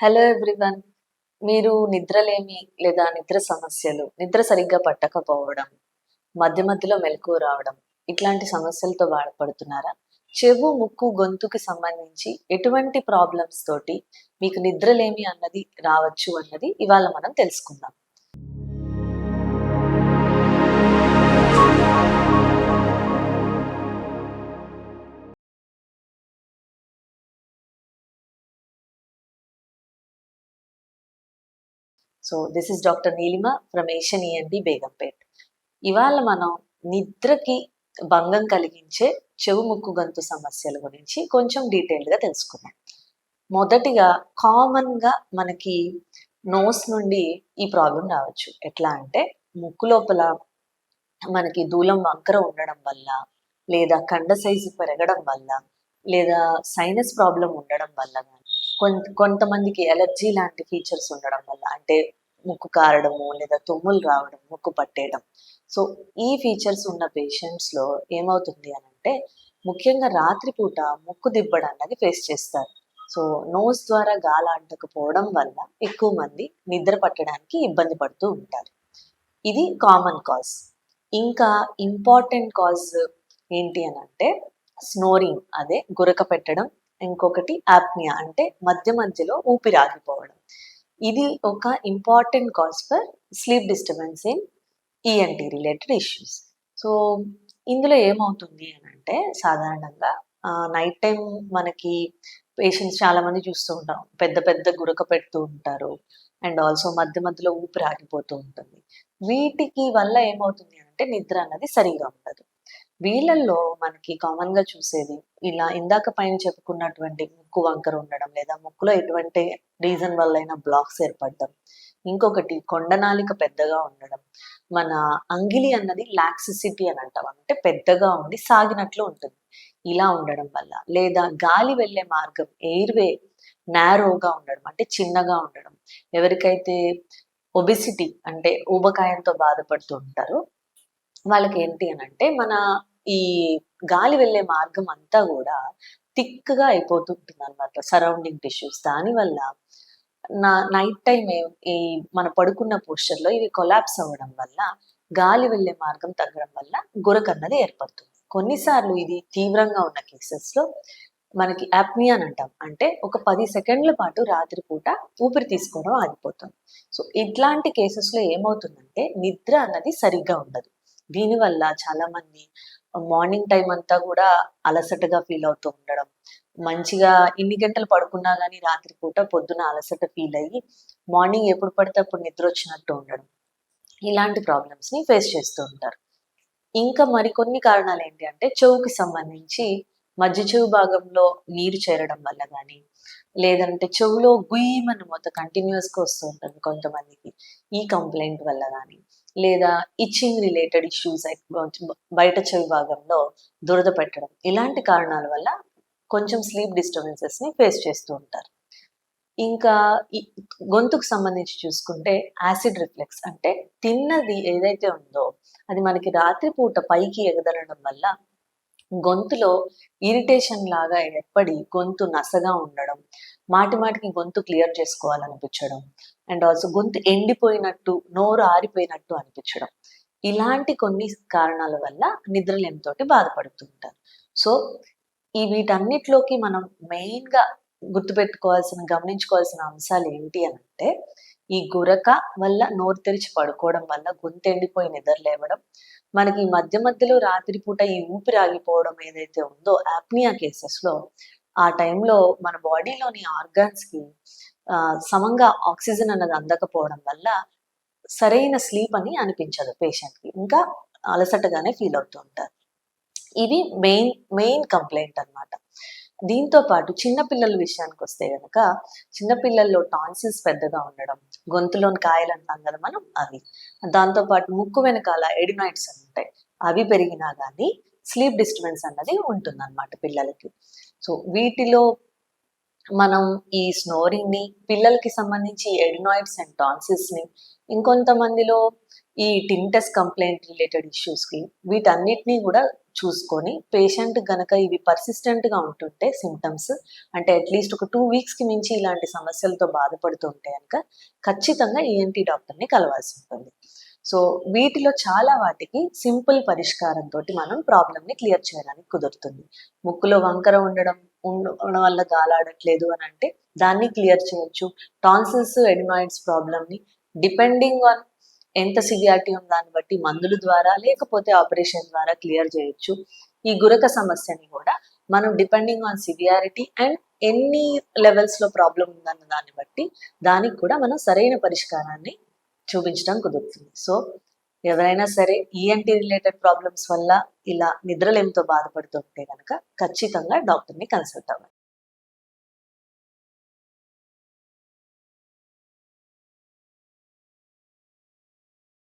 Hello everyone. మీరు నిద్రలేమి లేదా నిద్ర సమస్యలు, నిద్ర సరిగ్గా పట్టకపోవడం, మధ్య మధ్యలో మెలకువ రావడం, ఇట్లాంటి సమస్యలతో బాధపడుతున్నారా? చెవు, ముక్కు, గొంతుకి సంబంధించి ఎటువంటి ప్రాబ్లమ్స్ తోటి మీకు నిద్రలేమి అన్నది రావచ్చు అన్నది ఇవాళ మనం తెలుసుకుందాం. So this is doctor Neelima from Asian ENT Begumpet. ఇవాళ మనం నిద్రకి భంగం కలిగించే చెవు, ముక్కు, గొంతు సమస్యల గురించి కొంచెం డీటెయిల్డ్గా తెలుసుకుందాం. మొదటిగా కామన్గా మనకి నోస్ నుండి ఈ ప్రాబ్లం రావచ్చు. ఎట్లా అంటే ముక్కు లోపల మనకి దూలం వంకర ఉండడం వల్ల, లేదా కండ సైజు పెరగడం వల్ల, లేదా సైనస్ ప్రాబ్లం ఉండడం వల్ల కానీ, కొంతమందికి ఎలర్జీ లాంటి ఫీచర్స్ ఉండడం వల్ల, అంటే ముక్కు కారడము లేదా తుమ్ములు రావడం, ముక్కు పట్టేయడం. సో ఈ ఫీచర్స్ ఉన్న పేషెంట్స్లో ఏమవుతుంది అని అంటే ముఖ్యంగా రాత్రిపూట ముక్కు దిబ్బడ అన్నది ఫేస్ చేస్తారు. సో నోస్ ద్వారా గాలి అంటకపోవడం వల్ల ఎక్కువ మంది నిద్ర పట్టడానికి ఇబ్బంది పడుతూ ఉంటారు. ఇది కామన్ కాజ్. ఇంకా ఇంపార్టెంట్ కాజ్ ఏంటి అని అంటే స్నోరింగ్, అదే గురక పెట్టడం. ఇంకొకటి ఆప్నియా, అంటే మధ్య మధ్యలో ఊపిరి ఆగిపోవడం. ఇది ఒక important cause for sleep disturbance in ENT related issues. So ఇందులో ఏమవుతుంది అని అంటే సాధారణంగా నైట్ టైం మనకి పేషెంట్స్ చాలా మంది చూస్తూ ఉంటాం, పెద్ద పెద్ద గురక పెడుతూ ఉంటారు. అండ్ ఆల్సో మధ్య మధ్యలో ఊపిరి ఆగిపోతూ ఉంటుంది. వీటికి వల్ల ఏమవుతుంది అంటే నిద్ర అన్నది సరిగా ఉండదు. వీళ్ళల్లో మనకి కామన్ గా చూసేది ఇలా ఇందాక పైన చెప్పుకున్నటువంటి ముక్కు వంకర ఉండడం, లేదా ముక్కులో ఎటువంటి రీజన్ వల్ల అయినా బ్లాక్స్ ఏర్పడడం. ఇంకొకటి కొండనాలిక పెద్దగా ఉండడం, మన అంగిలి అన్నది లాక్సిసిటీ అని అంటాం, అంటే పెద్దగా ఉండి సాగినట్లు ఉంటుంది. ఇలా ఉండడం వల్ల, లేదా గాలి వెళ్ళే మార్గం ఎయిర్వే నారోగా ఉండడం, అంటే చిన్నగా ఉండడం. ఎవరికైతే ఒబిసిటీ అంటే ఊబకాయంతో బాధపడుతూ ఉంటారో వాళ్ళకి ఏంటి అని అంటే మన ఈ గాలి వెళ్ళే మార్గం అంతా కూడా థిక్గా అయిపోతుంటుంది అనమాట, సరౌండింగ్ టిష్యూస్. దానివల్ల నైట్ టైం ఈ మన పడుకున్న పోస్చర్లో ఇవి కొలాప్స్ అవ్వడం వల్ల గాలి వెళ్ళే మార్గం తగ్గడం వల్ల గురక అన్నది ఏర్పడుతుంది. కొన్నిసార్లు ఇది తీవ్రంగా ఉన్న కేసెస్లో మనకి యాప్నియా అని అంటాం, అంటే ఒక 10 సెకండ్ల పాటు రాత్రిపూట ఊపిరి తీసుకోవడం ఆగిపోతుంది. సో ఇట్లాంటి కేసెస్లో ఏమవుతుందంటే నిద్ర అన్నది సరిగ్గా ఉండదు. దీనివల్ల చాలా మంది మార్నింగ్ టైం అంతా కూడా అలసటగా ఫీల్ అవుతూ ఉండడం, మంచిగా ఇన్ని గంటలు పడుకున్నా కానీ రాత్రిపూట పొద్దున అలసట ఫీల్ అయ్యి మార్నింగ్ ఎప్పుడు పడితే అప్పుడు నిద్ర వచ్చినట్టు ఉండడం, ఇలాంటి ప్రాబ్లమ్స్ని ఫేస్ చేస్తూ ఉంటారు. ఇంకా మరికొన్ని కారణాలు ఏంటి అంటే చెవుకి సంబంధించి మధ్య చెవు భాగంలో నీరు చేరడం వల్ల కానీ, లేదంటే చెవులో గుయ్యమని మొత్తం కంటిన్యూస్గా వస్తూ ఉంటుంది కొంతమందికి, ఈ కంప్లైంట్ వల్ల కానీ, లేదా ఇచ్చింగ్ రిలేటెడ్ ఇష్యూస్ బయట చెవి భాగంలో దురద పెట్టడం, ఇలాంటి కారణాల వల్ల కొంచెం స్లీప్ డిస్టర్బెన్సెస్ని ఫేస్ చేస్తూ ఉంటారు. ఇంకా ఈ గొంతుకు సంబంధించి చూసుకుంటే యాసిడ్ రిఫ్లెక్స్, అంటే తిన్నది ఏదైతే ఉందో అది మనకి రాత్రిపూట పైకి ఎగదరడం వల్ల గొంతులో ఇరిటేషన్ లాగా ఏర్పడి గొంతు నసగా ఉండడం, మాటి మాటికి గొంతు క్లియర్ చేసుకోవాలనిపించడం, అండ్ ఆల్సో గొంతు ఎండిపోయినట్టు, నోరు ఆరిపోయినట్టు అనిపించడం, ఇలాంటి కొన్ని కారణాల వల్ల నిద్రలేమితోటి బాధపడుతుంటారు. సో ఈ వీటన్నిటిలోకి మనం మెయిన్గా గుర్తుపెట్టుకోవాల్సిన, గమనించుకోవాల్సిన అంశాలు ఏంటి అని అంటే ఈ గురక వల్ల నోరు తెరిచి పడుకోవడం వల్ల గొంతు ఎండిపోయి నిద్ర లేవడం, మనకి ఈ మధ్య మధ్యలో రాత్రిపూట ఈ ఊపిరి ఆగిపోవడం ఏదైతే ఉందో యాప్నియా కేసెస్లో, ఆ టైంలో మన బాడీలోని ఆర్గాన్స్కి సమంగా ఆక్సిజన్ అన్నది అందకపోవడం వల్ల సరైన స్లీప్ అని అనిపించదు పేషెంట్కి, ఇంకా అలసటగానే ఫీల్ అవుతూ ఉంటారు. ఇవి మెయిన్ మెయిన్ కంప్లైంట్ అనమాట. దీంతో పాటు చిన్నపిల్లల విషయానికి వస్తే కనుక చిన్నపిల్లల్లో టాన్సిల్స్ పెద్దగా ఉండడం, గొంతులోని కాయలు అంటాం కదా మనం, అవి. దాంతోపాటు ముక్కు వెనకాల ఎడినాయిడ్స్ అని ఉంటాయి, అవి పెరిగినా కానీ స్లీప్ డిస్టర్బెన్స్ అన్నది ఉంటుందన్నమాట పిల్లలకి. సో వీటిలో మనం ఈ స్నోరింగ్ని, పిల్లలకి సంబంధించి ఎడినాయిడ్స్ అండ్ టాన్సిల్స్ని, ఇంకొంతమందిలో ఈ టింటస్ కంప్లైంట్ రిలేటెడ్ ఇష్యూస్కి, వీటన్నిటినీ కూడా చూసుకొని పేషెంట్ గనక ఇవి పర్సిస్టెంట్గా ఉంటుంటే సిమ్టమ్స్, అంటే అట్లీస్ట్ ఒక 2 వీక్స్కి మించి ఇలాంటి సమస్యలతో బాధపడుతుంటే కనుక ఖచ్చితంగా ఈఎన్టీ డాక్టర్ని కలవాల్సి ఉంటుంది. సో వీటిలో చాలా వాటికి సింపుల్ పరిష్కారంతో మనం ప్రాబ్లమ్ని క్లియర్ చేయడానికి కుదురుతుంది. ముక్కులో వంకర ఉండడం వల్ల గాలాడట్లేదు అని అంటే దాన్ని క్లియర్ చేయొచ్చు. టాన్సిల్స్, ఎడినాయిడ్స్ ప్రాబ్లమ్ని డిపెండింగ్ ఆన్ ఎంత సివియారిటీ ఉందో దాన్ని బట్టి మందుల ద్వారా లేకపోతే ఆపరేషన్ ద్వారా క్లియర్ చేయొచ్చు. ఈ గురక సమస్యని కూడా మనం డిపెండింగ్ ఆన్ సివియారిటీ అండ్ ఎన్ని లెవెల్స్లో ప్రాబ్లం ఉందన్న దాన్ని బట్టి దానికి కూడా మనం సరైన పరిష్కారాన్ని చూపించడం కుదురుతుంది. సో ఎవరైనా సరే ఈఎన్టీ రిలేటెడ్ ప్రాబ్లమ్స్ వల్ల ఇలా నిద్రలేమితో బాధపడుతుంటే కనుక ఖచ్చితంగా డాక్టర్ని కన్సల్ట్ అవ్వండి.